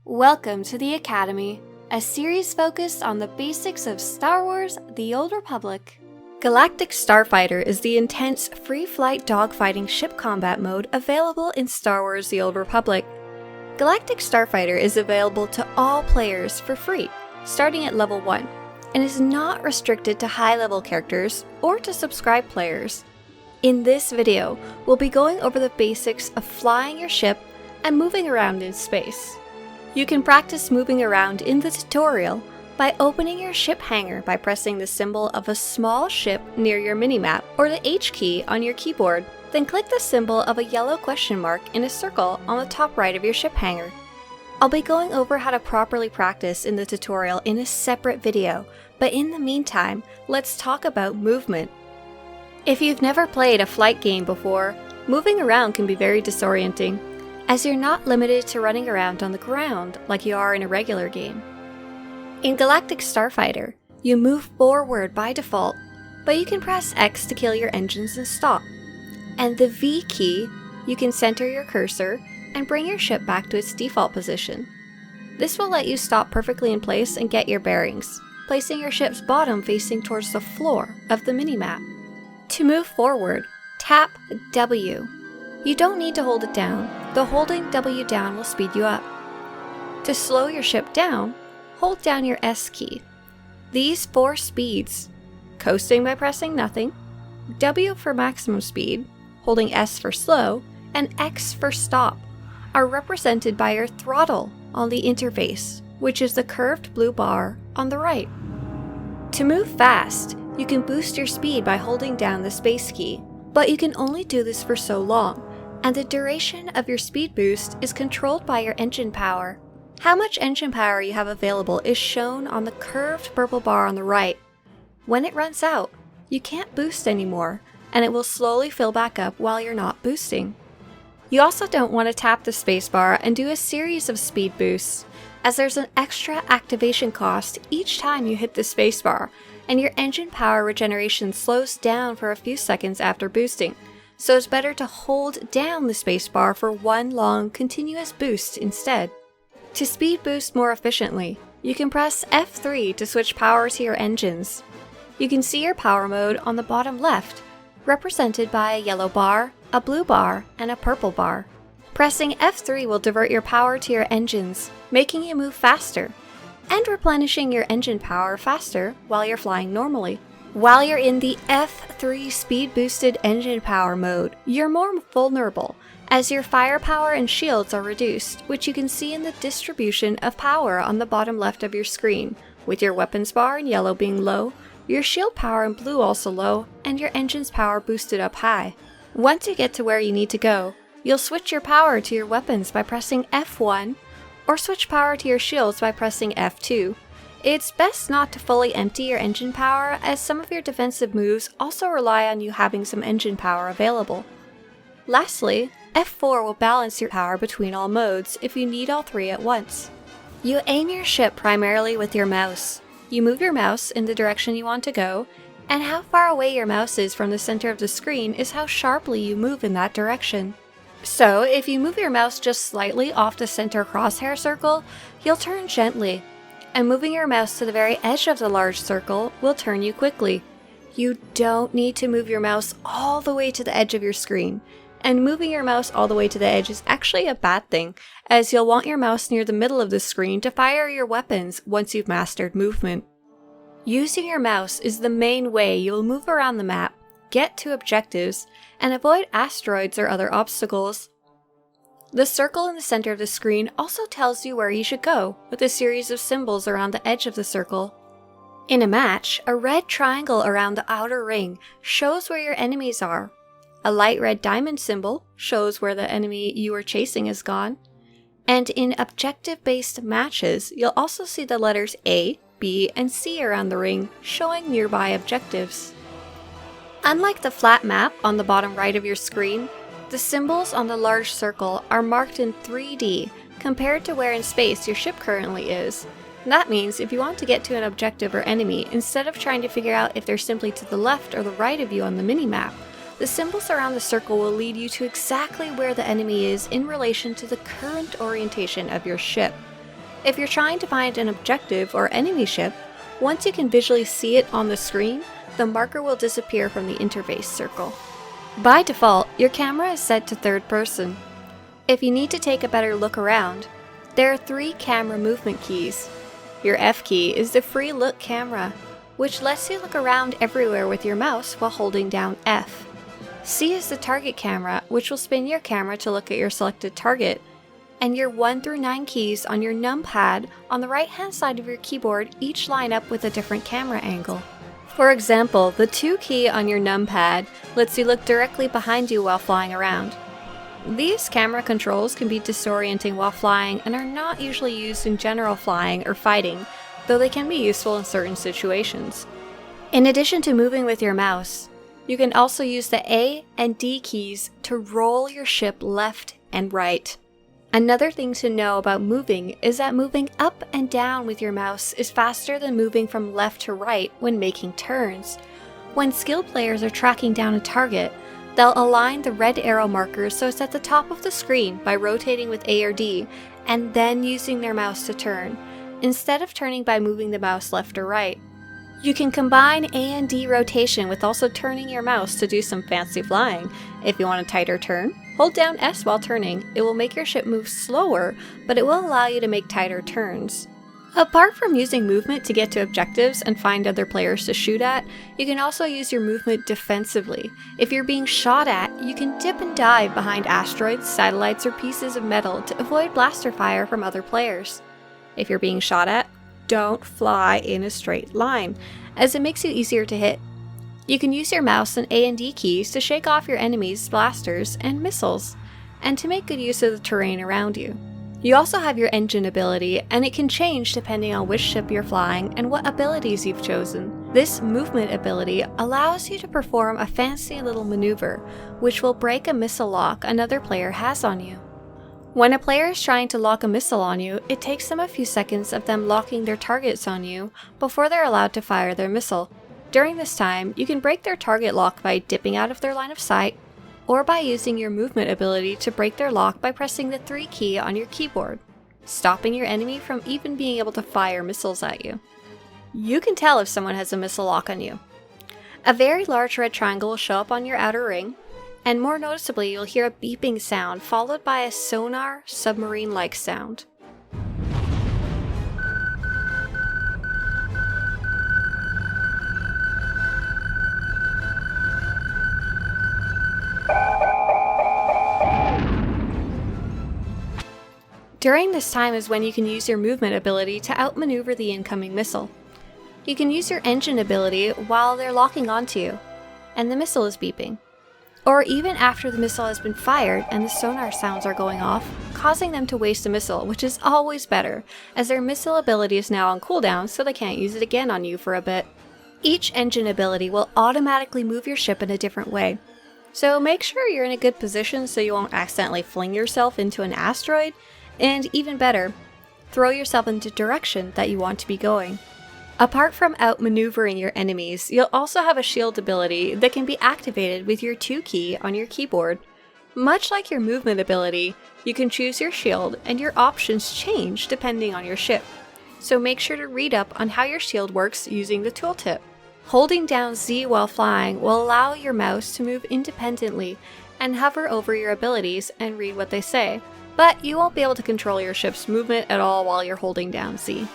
Welcome to the Academy, a series focused on the basics of Star Wars: The Old Republic. Galactic Starfighter is the intense free-flight dogfighting ship combat mode available in Star Wars: The Old Republic. Galactic Starfighter is available to all players for free, starting at level 1, and is not restricted to high-level characters or to subscribed players. In this video, we'll be going over the basics of flying your ship and moving around in space. You can practice moving around in the tutorial by opening your ship hangar by pressing the symbol of a small ship near your minimap or the H key on your keyboard. Then click the symbol of a yellow question mark in a circle on the top right of your ship hangar. I'll be going over how to properly practice in the tutorial in a separate video, but in the meantime, let's talk about movement. If you've never played a flight game before, moving around can be very disorienting, as you're not limited to running around on the ground like you are in a regular game. In Galactic Starfighter, you move forward by default, but you can press X to kill your engines and stop. And the V key, you can center your cursor and bring your ship back to its default position. This will let you stop perfectly in place and get your bearings, placing your ship's bottom facing towards the floor of the minimap. To move forward, tap W. You don't need to hold it down, though holding W down will speed you up. To slow your ship down, hold down your S key. These 4 speeds, coasting by pressing nothing, W for maximum speed, holding S for slow, and X for stop, are represented by your throttle on the interface, which is the curved blue bar on the right. To move fast, you can boost your speed by holding down the space key, but you can only do this for so long, and the duration of your speed boost is controlled by your engine power. How much engine power you have available is shown on the curved purple bar on the right. When it runs out, you can't boost anymore, and it will slowly fill back up while you're not boosting. You also don't want to tap the spacebar and do a series of speed boosts, as there's an extra activation cost each time you hit the spacebar, and your engine power regeneration slows down for a few seconds after boosting. So it's better to hold down the spacebar for one long, continuous boost instead. To speed boost more efficiently, you can press F3 to switch power to your engines. You can see your power mode on the bottom left, represented by a yellow bar, a blue bar, and a purple bar. Pressing F3 will divert your power to your engines, making you move faster, and replenishing your engine power faster while you're flying normally. While you're in the F3 speed boosted engine power mode, you're more vulnerable, as your firepower and shields are reduced, which you can see in the distribution of power on the bottom left of your screen, with your weapons bar in yellow being low, your shield power in blue also low, and your engine's power boosted up high. Once you get to where you need to go, you'll switch your power to your weapons by pressing F1, or switch power to your shields by pressing F2. It's best not to fully empty your engine power, as some of your defensive moves also rely on you having some engine power available. Lastly, F4 will balance your power between all modes if you need all 3 at once. You aim your ship primarily with your mouse. You move your mouse in the direction you want to go, and how far away your mouse is from the center of the screen is how sharply you move in that direction. So, if you move your mouse just slightly off the center crosshair circle, you'll turn gently, and moving your mouse to the very edge of the large circle will turn you quickly. You don't need to move your mouse all the way to the edge of your screen, and moving your mouse all the way to the edge is actually a bad thing, as you'll want your mouse near the middle of the screen to fire your weapons once you've mastered movement. Using your mouse is the main way you'll move around the map, get to objectives, and avoid asteroids or other obstacles. The circle in the center of the screen also tells you where you should go, with a series of symbols around the edge of the circle. In a match, a red triangle around the outer ring shows where your enemies are. A light red diamond symbol shows where the enemy you are chasing is gone. And in objective-based matches, you'll also see the letters A, B, and C around the ring, showing nearby objectives. Unlike the flat map on the bottom right of your screen, the symbols on the large circle are marked in 3D compared to where in space your ship currently is. That means if you want to get to an objective or enemy, instead of trying to figure out if they're simply to the left or the right of you on the minimap, the symbols around the circle will lead you to exactly where the enemy is in relation to the current orientation of your ship. If you're trying to find an objective or enemy ship, once you can visually see it on the screen, the marker will disappear from the interface circle. By default, your camera is set to third person. If you need to take a better look around, there are 3 camera movement keys. Your F key is the free look camera, which lets you look around everywhere with your mouse while holding down F. C is the target camera, which will spin your camera to look at your selected target. And your 1 through 9 keys on your numpad on the right hand side of your keyboard each line up with a different camera angle. For example, the 2 key on your numpad lets you look directly behind you while flying around. These camera controls can be disorienting while flying and are not usually used in general flying or fighting, though they can be useful in certain situations. In addition to moving with your mouse, you can also use the A and D keys to roll your ship left and right. Another thing to know about moving is that moving up and down with your mouse is faster than moving from left to right when making turns. When skilled players are tracking down a target, they'll align the red arrow markers so it's at the top of the screen by rotating with A or D, and then using their mouse to turn, instead of turning by moving the mouse left or right. You can combine A and D rotation with also turning your mouse to do some fancy flying. If you want a tighter turn, hold down S while turning. It will make your ship move slower, but it will allow you to make tighter turns. Apart from using movement to get to objectives and find other players to shoot at, you can also use your movement defensively. If you're being shot at, you can dip and dive behind asteroids, satellites, or pieces of metal to avoid blaster fire from other players. If you're being shot at, don't fly in a straight line, as it makes you easier to hit. You can use your mouse and A and D keys to shake off your enemies' blasters and missiles, and to make good use of the terrain around you. You also have your engine ability, and it can change depending on which ship you're flying and what abilities you've chosen. This movement ability allows you to perform a fancy little maneuver, which will break a missile lock another player has on you. When a player is trying to lock a missile on you, it takes them a few seconds of them locking their targets on you before they're allowed to fire their missile. During this time, you can break their target lock by dipping out of their line of sight, or by using your movement ability to break their lock by pressing the 3 key on your keyboard, stopping your enemy from even being able to fire missiles at you. You can tell if someone has a missile lock on you. A very large red triangle will show up on your outer ring, and more noticeably you'll hear a beeping sound followed by a sonar submarine-like sound. During this time is when you can use your movement ability to outmaneuver the incoming missile. You can use your engine ability while they're locking onto you, and the missile is beeping. Or even after the missile has been fired and the sonar sounds are going off, causing them to waste a missile, which is always better, as their missile ability is now on cooldown so they can't use it again on you for a bit. Each engine ability will automatically move your ship in a different way, so make sure you're in a good position so you won't accidentally fling yourself into an asteroid, and even better, throw yourself into the direction that you want to be going. Apart from outmaneuvering your enemies, you'll also have a shield ability that can be activated with your 2 key on your keyboard. Much like your movement ability, you can choose your shield and your options change depending on your ship, so make sure to read up on how your shield works using the tooltip. Holding down Z while flying will allow your mouse to move independently and hover over your abilities and read what they say, but you won't be able to control your ship's movement at all while you're holding down Z.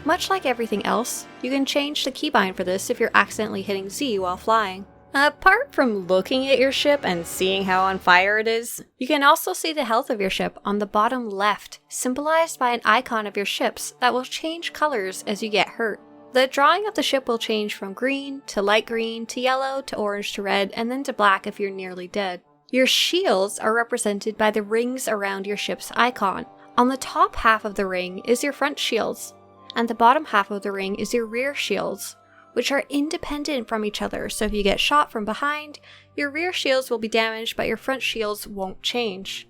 Much like everything else, you can change the keybind for this if you're accidentally hitting Z while flying. Apart from looking at your ship and seeing how on fire it is, you can also see the health of your ship on the bottom left, symbolized by an icon of your ships that will change colors as you get hurt. The drawing of the ship will change from green to light green to yellow to orange to red and then to black if you're nearly dead. Your shields are represented by the rings around your ship's icon. On the top half of the ring is your front shields, and the bottom half of the ring is your rear shields, which are independent from each other, so if you get shot from behind, your rear shields will be damaged but your front shields won't change.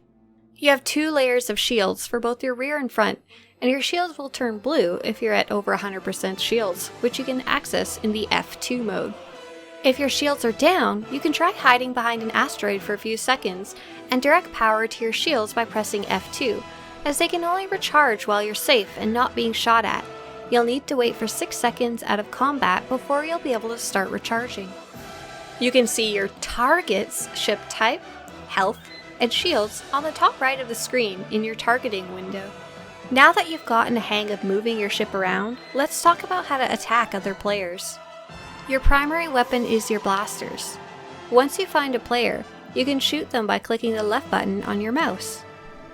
You have 2 layers of shields for both your rear and front, and your shields will turn blue if you're at over 100% shields, which you can access in the F2 mode. If your shields are down, you can try hiding behind an asteroid for a few seconds and direct power to your shields by pressing F2, as they can only recharge while you're safe and not being shot at. You'll need to wait for 6 seconds out of combat before you'll be able to start recharging. You can see your target's ship type, health, and shields on the top right of the screen in your targeting window. Now that you've gotten a hang of moving your ship around, let's talk about how to attack other players. Your primary weapon is your blasters. Once you find a player, you can shoot them by clicking the left button on your mouse.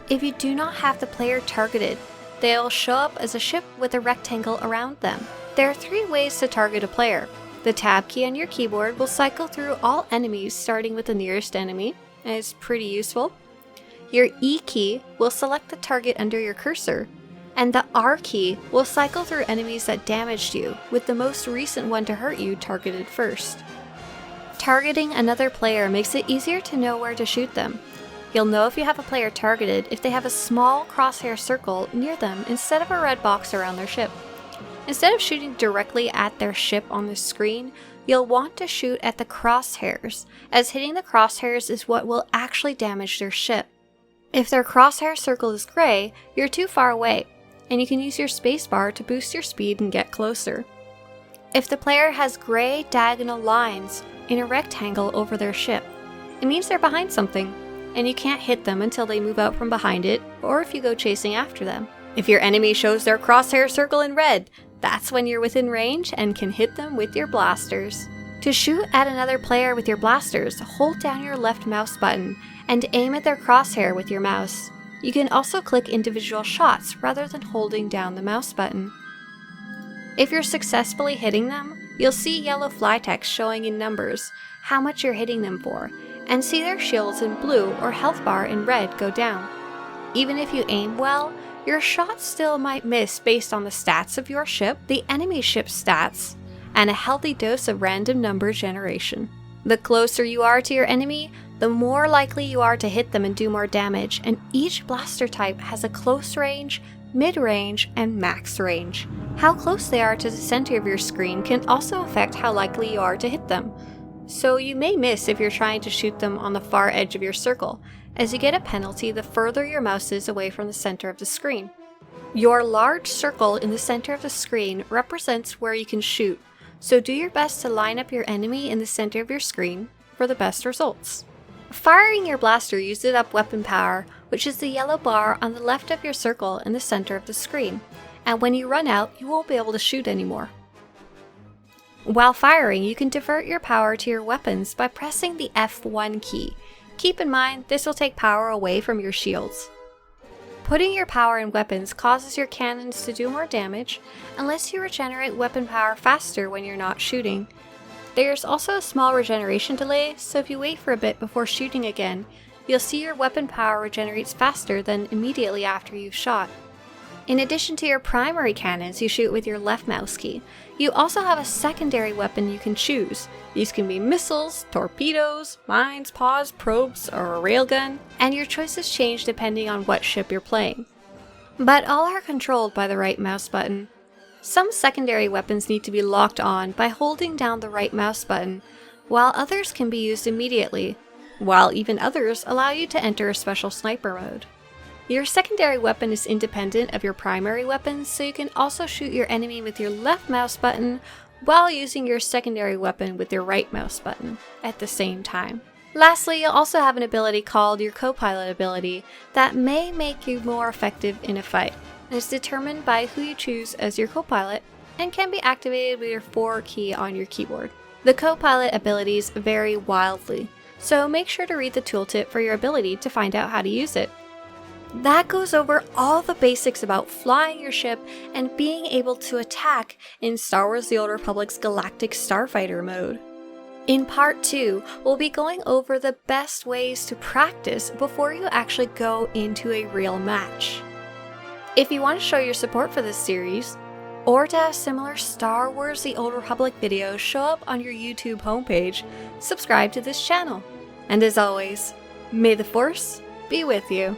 If you do not have the player targeted, they'll show up as a ship with a rectangle around them. There are 3 ways to target a player. The tab key on your keyboard will cycle through all enemies starting with the nearest enemy, and it's pretty useful. Your E key will select the target under your cursor, and the R key will cycle through enemies that damaged you, with the most recent one to hurt you targeted first. Targeting another player makes it easier to know where to shoot them. You'll know if you have a player targeted if they have a small crosshair circle near them instead of a red box around their ship. Instead of shooting directly at their ship on the screen, you'll want to shoot at the crosshairs, as hitting the crosshairs is what will actually damage their ship. If their crosshair circle is gray, you're too far away, and you can use your spacebar to boost your speed and get closer. If the player has gray diagonal lines in a rectangle over their ship, it means they're behind something, and you can't hit them until they move out from behind it, or if you go chasing after them. If your enemy shows their crosshair circle in red, that's when you're within range and can hit them with your blasters. To shoot at another player with your blasters, hold down your left mouse button and aim at their crosshair with your mouse. You can also click individual shots rather than holding down the mouse button. If you're successfully hitting them, you'll see yellow fly text showing in numbers how much you're hitting them for, and see their shields in blue or health bar in red go down. Even if you aim well, your shot still might miss based on the stats of your ship, the enemy ship's stats, and a healthy dose of random number generation. The closer you are to your enemy, the more likely you are to hit them and do more damage, and each blaster type has a close range, mid-range, and max range. How close they are to the center of your screen can also affect how likely you are to hit them. So you may miss if you're trying to shoot them on the far edge of your circle, as you get a penalty the further your mouse is away from the center of the screen. Your large circle in the center of the screen represents where you can shoot, so do your best to line up your enemy in the center of your screen for the best results. Firing your blaster uses up weapon power, which is the yellow bar on the left of your circle in the center of the screen, and when you run out, you won't be able to shoot anymore. While firing, you can divert your power to your weapons by pressing the F1 key. Keep in mind, this will take power away from your shields. Putting your power in weapons causes your cannons to do more damage, unless you regenerate weapon power faster when you're not shooting. There's also a small regeneration delay, so if you wait for a bit before shooting again, you'll see your weapon power regenerates faster than immediately after you've shot. In addition to your primary cannons you shoot with your left mouse key, you also have a secondary weapon you can choose. These can be missiles, torpedoes, mines, pods, probes, or a railgun, and your choices change depending on what ship you're playing. But all are controlled by the right mouse button. Some secondary weapons need to be locked on by holding down the right mouse button, while others can be used immediately, while even others allow you to enter a special sniper mode. Your secondary weapon is independent of your primary weapon, so you can also shoot your enemy with your left mouse button while using your secondary weapon with your right mouse button at the same time. Lastly, you'll also have an ability called your co-pilot ability that may make you more effective in a fight. It's determined by who you choose as your co-pilot and can be activated with your 4 key on your keyboard. The co-pilot abilities vary wildly, so make sure to read the tooltip for your ability to find out how to use it. That goes over all the basics about flying your ship and being able to attack in Star Wars The Old Republic's Galactic Starfighter mode. In part 2, we'll be going over the best ways to practice before you actually go into a real match. If you want to show your support for this series, or to have similar Star Wars The Old Republic videos show up on your YouTube homepage, subscribe to this channel. And as always, may the Force be with you.